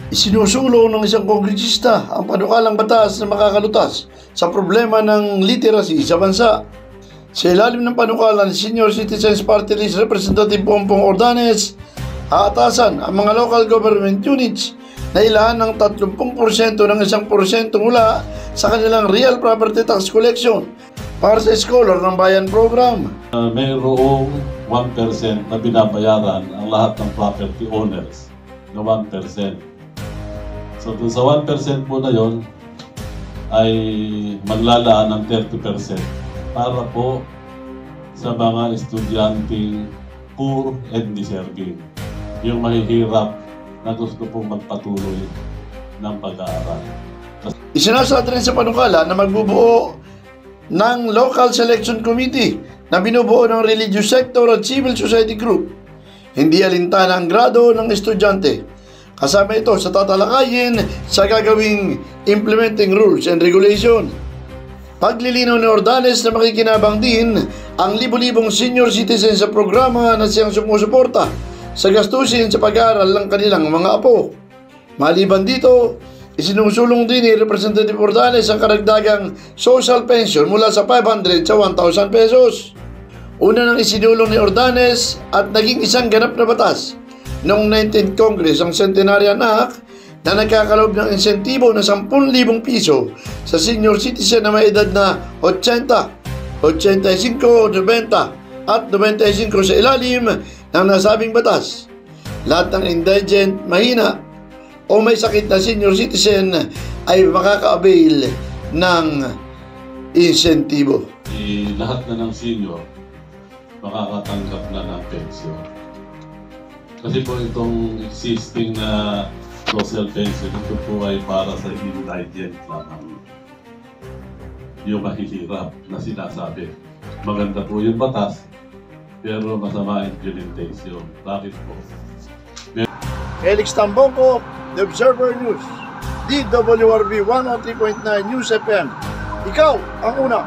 Isinusulong ng isang kongresista ang panukalang batas na makakalutas sa problema ng literacy sa bansa. Sa ilalim ng panukala ng Senior Citizens Party List Representative Pompong Ordanes, aatasan ang mga local government units na ilahan ng 30% ng 1% mula sa kanilang real property tax collection para sa Scholar ng Bayan program. Mayroong 1% na binabayaran ang lahat ng property owners na 1%. So dun sa 1% po na yon ay maglalaan ng 30% para po sa mga estudyanteng poor and deserving, yung mahihirap na gusto pong magpatuloy ng pag-aaral. Isinasad rin sa panukala na magbubuo ng Local Selection Committee na binubuo ng religious sector at civil society group. Hindi alintana ang grado ng estudyante. Kasama ito sa tatalakayin sa gagawing implementing rules and regulation. Paglilinaw ni Ordanes na makikinabang din ang libu-libong senior citizens sa programa na siyang sumusuporta sa gastusin sa pag-aaral ng kanilang mga apo. Maliban dito, isinusulong din ni Representative Ordanes ang karagdagang social pension mula sa 500 sa 1,000 pesos. Una nang isinulong ni Ordanes at naging isang ganap na batas noong 19th Congress ang Centenarian Act na nagkakalob ng insentibo na 10,000 piso sa senior citizen na may edad na 80, 85, 90 at 95 sa ilalim ng nasabing batas. Lahat ng indigent, mahina o may sakit na senior citizen ay makaka-avail ng insentibo. Lahat na ng senior makakatanggap na ng pensyon. Kasi po itong existing na social pension, ito po ay para sa indigent lamang. Yung mahihirap na sinasabi. Maganda po yung batas, pero masama implementation. Bakit po? Felix Tambongko, The Observer News, DWRB 103.9 News FM. Ikaw ang una.